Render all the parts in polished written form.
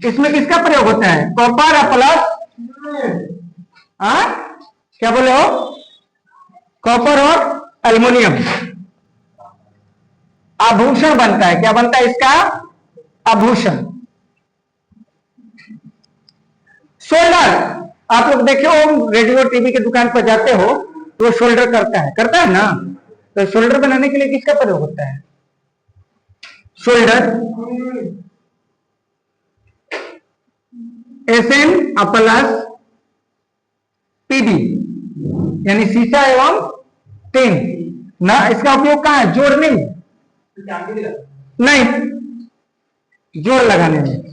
इसमें किसका प्रयोग होता है? कॉपर प्लस क्या बोले हो? कॉपर और एल्युमिनियम आभूषण बनता है। क्या बनता है इसका? आभूषण। शोल्डर, आप लोग देखे हो रेडियो टीवी के दुकान पर जाते हो तो शोल्डर करता है ना। तो शोल्डर बनाने के लिए किसका प्रयोग होता है? शोल्डर SN प्लस PD यानी शीशा एवं टिन ना। इसका उपयोग कहां है? जोड़ने में नहीं, जोड़ लगाने में।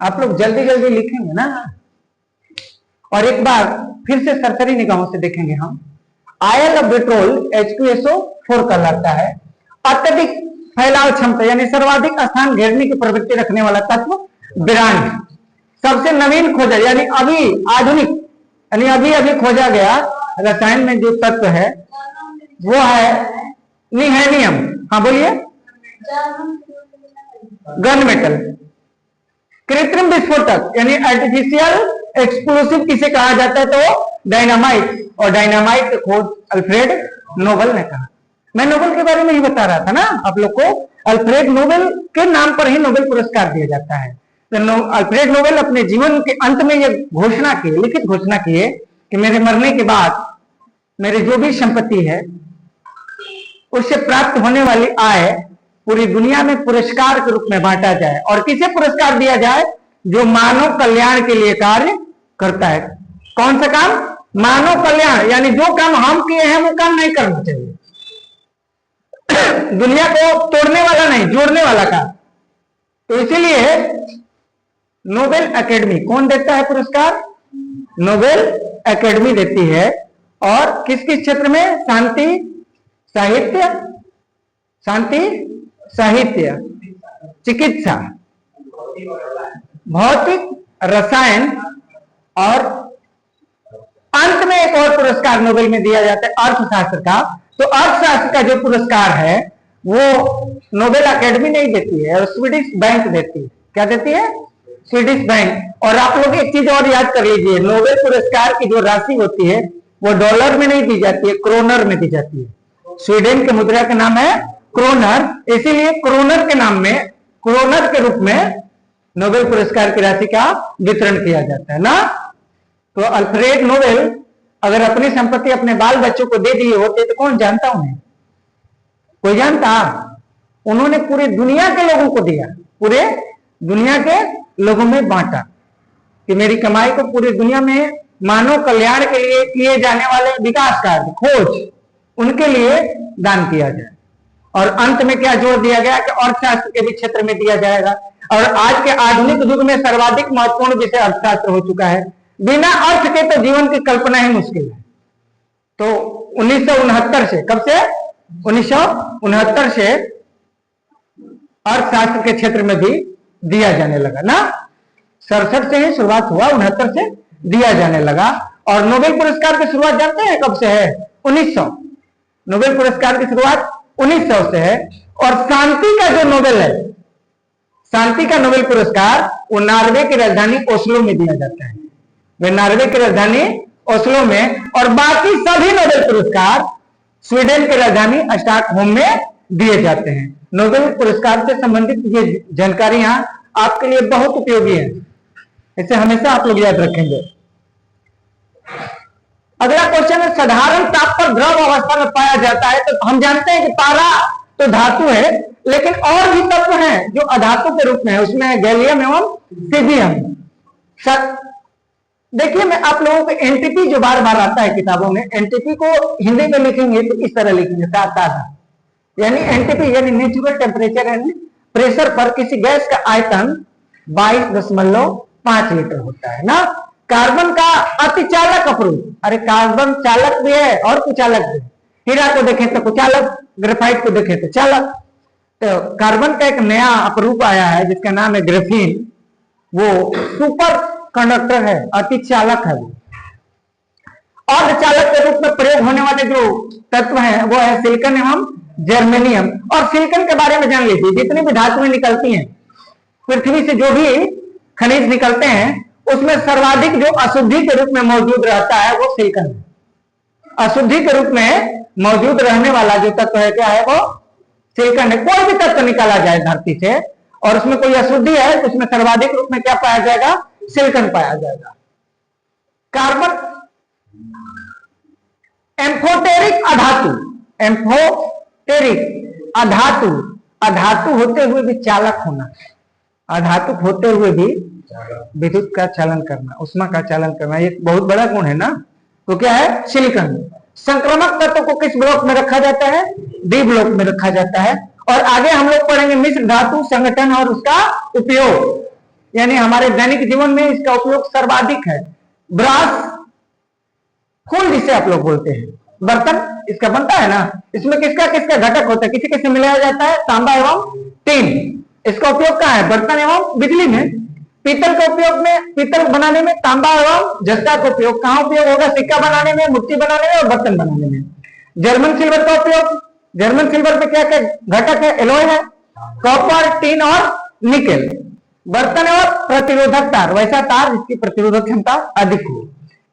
आप लोग जल्दी जल्दी लिखेंगे ना, और एक बार फिर से सरसरी निगाहों से देखेंगे हम। आयल ऑफ पेट्रोल H2SO4 कहलाता है। अत्यधिक फैलाव क्षमता यानी सर्वाधिक स्थान घेरने की प्रवृत्ति रखने वाला तत्व बिरांड। सबसे नवीन खोजा यानी अभी आधुनिक यानी अभी अभी खोजा गया रसायन में जो तत्व है वो है निहेनियम। हाँ बोलिए। Gun metal. कृत्रिम विस्फोटक यानी आर्टिफिशियल एक्सप्लोसिव किसे कहा जाता है? तो डायनामाइट। और डायनामाइट की खोज अल्फ्रेड नोबेल ने कहा। मैं नोबेल के बारे में ही बता रहा था ना आप लोग को। अल्फ्रेड नोबेल के नाम पर ही नोबेल पुरस्कार दिया जाता है। तो अल्फ्रेड नोबेल अपने जीवन के अंत में यह घोषणा की, लिखित घोषणा की है कि मेरे मरने के बाद मेरी जो भी संपत्ति है उससे प्राप्त होने वाली आय पूरी दुनिया में पुरस्कार के रूप में बांटा जाए। और किसे पुरस्कार दिया जाए? जो मानव कल्याण के लिए कार्य करता है। कौन सा काम? मानव कल्याण यानी जो काम हम किए हैं वो काम नहीं करना चाहिए। दुनिया को तोड़ने वाला नहीं, जोड़ने वाला काम। तो इसीलिए नोबेल एकेडमी कौन देता है पुरस्कार? नोबेल एकेडमी देती है। और किस किस क्षेत्र में? शांति साहित्य, शांति साहित्य, चिकित्सा, भौतिक, रसायन, और अंत में एक और पुरस्कार नोबेल में दिया जाता है अर्थशास्त्र का। तो अर्थशास्त्र का जो पुरस्कार है वो नोबेल एकेडमी नहीं देती है, और स्वीडिश बैंक देती है। क्या देती है? Swedish bank. और आप लोग एक चीज और याद कर लीजिए, नोबेल पुरस्कार की जो राशि होती है वो डॉलर में नहीं दी जाती है, क्रोनर में दी जाती है। स्वीडन के मुद्रा का नाम है क्रोनर, इसीलिए क्रोनर के नाम में, क्रोनर के रूप में नोबेल पुरस्कार की राशि का वितरण किया जाता है ना। तो अल्फ्रेड नोबेल अगर अपनी संपत्ति अपने बाल बच्चों को दे दिए होते तो कौन जानता उन्हें? कोई जानता? उन्होंने पूरी दुनिया के लोगों को दिया, पूरे दुनिया के लोगों में बांटा कि मेरी कमाई को पूरी दुनिया में मानव कल्याण के लिए किए जाने वाले विकास कार्य, खोज, उनके लिए दान किया जाए। और अंत में क्या जोड़ दिया गया कि अर्थशास्त्र के भी क्षेत्र में दिया जाएगा। और आज के आधुनिक युग में सर्वाधिक महत्वपूर्ण विषय अर्थशास्त्र हो चुका है। बिना अर्थ के तो जीवन की कल्पना ही मुश्किल है। तो 1969 से, कब से? 1969 से अर्थशास्त्र के क्षेत्र में भी दिया जाने लगा ना। 67 से ही शुरुआत हुआ, 69 से दिया जाने लगा। और नोबेल पुरस्कार की शुरुआत जानते हैं कब से है? 1900। नोबेल पुरस्कार की शुरुआत 1900 से है। और शांति का जो नोबेल है, शांति का नोबेल पुरस्कार वो नॉर्वे की राजधानी ओस्लो में दिया जाता है। वे नॉर्वे की राजधानी ओस्लो में, और बाकी सभी नोबेल पुरस्कार स्वीडन की राजधानी स्टॉकहोम में दिए जाते हैं। नोबेल पुरस्कार से संबंधित ये जानकारियां आपके लिए बहुत उपयोगी है, इसे हमेशा आप लोग याद रखेंगे। अगला क्वेश्चन है, साधारण ताप पर द्रव अवस्था में पाया जाता है। तो हम जानते हैं कि पारा तो धातु है, लेकिन और भी तत्व हैं जो अधातु के रूप में है। उसमें गैलियम एवं सीजियम। देखिए, मैं आप लोगों को एनटीपी जो बार बार आता है किताबों में, एनटीपी को हिंदी में लिखेंगे तो इस तरह लिखेंगे, ताज़ा। यानी एनटीपी यानी नेचुरल टेम्परेचर एंड प्रेशर पर किसी गैस का आयतन 22.5 लीटर होता है ना। कार्बन का अतिचालक अपरूप, अरे कार्बन चालक भी है और कुचालक भी है। हीरा को देखें तो कुचालक, ग्रेफाइट को देखें तो चालक। तो कार्बन का एक नया अपरूप आया है जिसका नाम है ग्रेफीन। वो सुपर कंडक्टर है, अतिचालक है वो। अर्धचालक के रूप में प्रयोग होने वाले जो तत्व हैं वो है सिलिकॉन एवं जर्मेनियम। और सिलिकॉन के बारे में जान लीजिए, जितनी भी धातुएं निकलती हैं पृथ्वी से, जो भी खनिज निकलते हैं, उसमें सर्वाधिक जो अशुद्धि के रूप में मौजूद रहता है वो सिलिकॉन है। अशुद्धि के रूप में मौजूद रहने वाला जो तत्व है, क्या है वो? सिलिकॉन है। कोई भी तत्व निकाला जाए धरती से और उसमें कोई अशुद्धि है तो उसमें सर्वाधिक रूप में क्या पाया जाएगा? सिलिकॉन पाया जाएगा। कार्बन एम्फोटेरिक अधातु, एम्फोटेरिक अधातु, अधातु होते हुए भी चालक होना, अधातु होते हुए भी विद्युत का चालन करना, उष्मा का चालन करना, ये बहुत बड़ा गुण है ना। तो क्या है? सिलिकॉन। संक्रामक तत्व को किस ब्लॉक में रखा जाता है? डी ब्लॉक में रखा जाता है। और आगे हम लोग पढ़ेंगे मिश्र धातु संगठन और उसका उपयोग, यानी हमारे दैनिक जीवन में इसका उपयोग सर्वाधिक है। ब्रास फूल जिसे आप लोग बोलते हैं, बर्तन इसका बनता है ना, इसमें किसका किसका घटक होता है? किसी किससे मिलाया जाता है? तांबा एवं टीन। इसका उपयोग कहाँ है? बर्तन एवं बिजली में। पीतल का उपयोग में, पीतल बनाने में तांबा एवं जस्ता का उपयोग कहाँ उपयोग होगा? सिक्का बनाने में, मूर्ति बनाने में और बर्तन बनाने में। जर्मन सिल्वर का उपयोग, जर्मन सिल्वर में क्या क्या घटक है? एलॉय है, कॉपर, टीन और निकेल। बर्तन और प्रतिरोधक तार, वैसा तार जिसकी प्रतिरोधक क्षमता अधिक हो।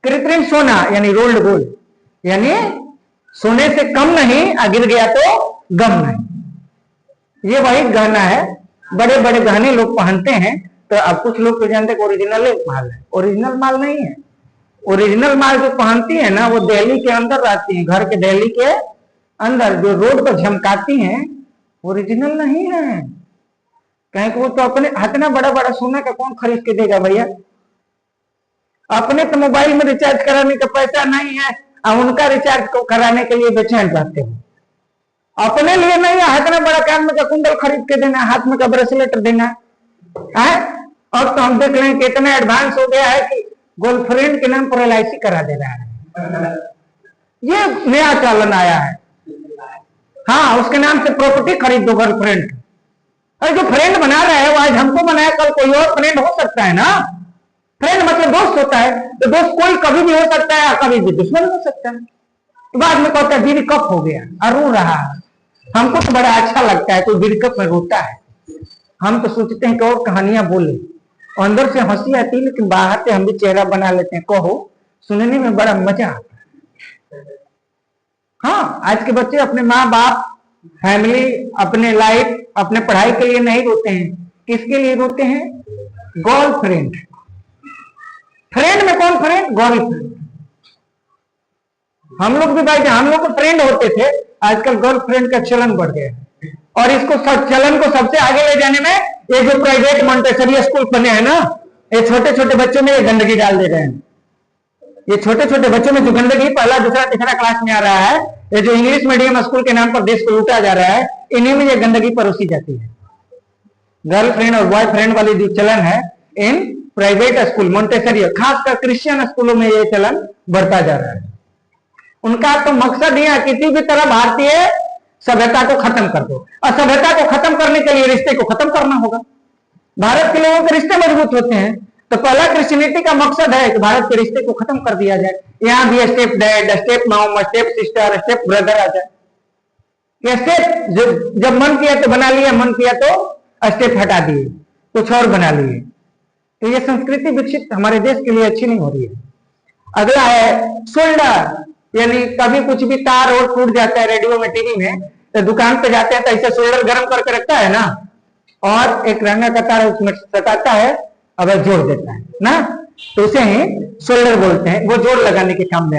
कृत्रिम सोना यानी रोल्ड गोल्ड, यानी सोने से कम नहीं, गिर गया तो गम नहीं। ये वही गहना है, बड़े बड़े गहने लोग पहनते हैं। तो अब कुछ लोग तो जानते हैं ओरिजिनल माल है, ओरिजिनल माल नहीं है। ओरिजिनल माल जो पहनती है ना, वो दिल्ली के अंदर रहती है, घर के दिल्ली के अंदर जो रोड पर झमकाती हैं, ओरिजिनल नहीं है। कहीं को तो अपने इतना बड़ा बड़ा सोना का कौन खरीद के देगा भैया? अपने तो मोबाइल में रिचार्ज कराने का पैसा नहीं है, अब उनका रिचार्ज को कराने के लिए बेचैन रहते हो। अपने लिए नहीं है, इतना बड़ा कान में का कुंडल खरीद के देना, हाथ में का ब्रेसलेट देना है। और तो हम देख रहे हैं कि इतना एडवांस हो गया है कि गर्लफ्रेंड के नाम पर LIC करा दे रहा है। ये नया चलन आया है। हाँ, उसके नाम से प्रॉपर्टी खरीद दो गर्लफ्रेंड। अरे जो फ्रेंड बना रहा है वो आज हमको बनाया, कल कोई और फ्रेंड हो सकता है ना। फ्रेंड मतलब दोस्त होता है, तो दोस्त कोई कभी भी हो सकता है, कभी भी दुश्मन हो सकता है। तो बाद में कहता है बीड़ी कप हो गया और रो रहा है। हमको तो बड़ा अच्छा लगता है कोई बीड़ी कप में रोता है। हम तो सोचते हैं कि और कहानियां बोले, अंदर से हंसी आती है लेकिन बाहर से हम भी चेहरा बना लेते हैं, कहो सुनने में बड़ा मजा आता है। हाँ, आज के बच्चे अपने माँ बाप, फैमिली, अपने लाइफ, अपने पढ़ाई के लिए नहीं रोते हैं, किसके लिए रोते हैं? गर्लफ्रेंड। फ्रेंड में कौन फ्रेंड? गर्लफ्रेंड। हम लोग भी भाई, हम लोग तो फ्रेंड होते थे, आजकल गर्लफ्रेंड का चलन बढ़ गया है। और इसको चलन को सबसे आगे ले जाने में ये जो प्राइवेट मॉन्टेसरी स्कूल बने हैं ना, ये छोटे छोटे बच्चों में ये गंदगी डाल दे रहे हैं। ये छोटे छोटे बच्चों में जो गंदगी पहला दूसरा तीसरा क्लास में आ रहा है, ये जो इंग्लिश मीडियम स्कूल के नाम पर देश को लूटा जा रहा है, इन्हीं में ये गंदगी परोसी जाती है। गर्लफ्रेंड और बॉयफ्रेंड वाली जो चलन है इन प्राइवेट स्कूल, मॉन्टेसरी, खासकर क्रिश्चियन स्कूलों में ये चलन बढ़ता जा रहा है। उनका तो मकसद ही है किसी भी तरह भारतीय सभ्यता को खत्म कर दो, और सभ्यता को खत्म करने के लिए रिश्ते को खत्म करना होगा। भारत के लोगों के रिश्ते मजबूत होते हैं, तो पहला क्रिश्चियनिटी का मकसद है कि भारत के रिश्ते को खत्म कर दिया जाए। यहाँ भी step dad, step mom, step sister, step brother आ जाए। ये स्टेप जब मन किया तो बना लिया, मन किया तो स्टेप हटा दिए, कुछ और बना लिए। तो ये संस्कृति विकसित हमारे देश के लिए अच्छी नहीं हो रही है। अगला है शोल्डर, यानी कभी कुछ भी तार और टूट जाता है रेडियो में, टीवी में, तो दुकान पे जाते हैं तो ऐसे शोल्डर गर्म करके रखता है ना, और एक रंगा का तार उसमें सटाता है, अब जोड़ देता है ना, तो उसे ही शोल्डर बोलते हैं। वो जोड़ लगाने के काम में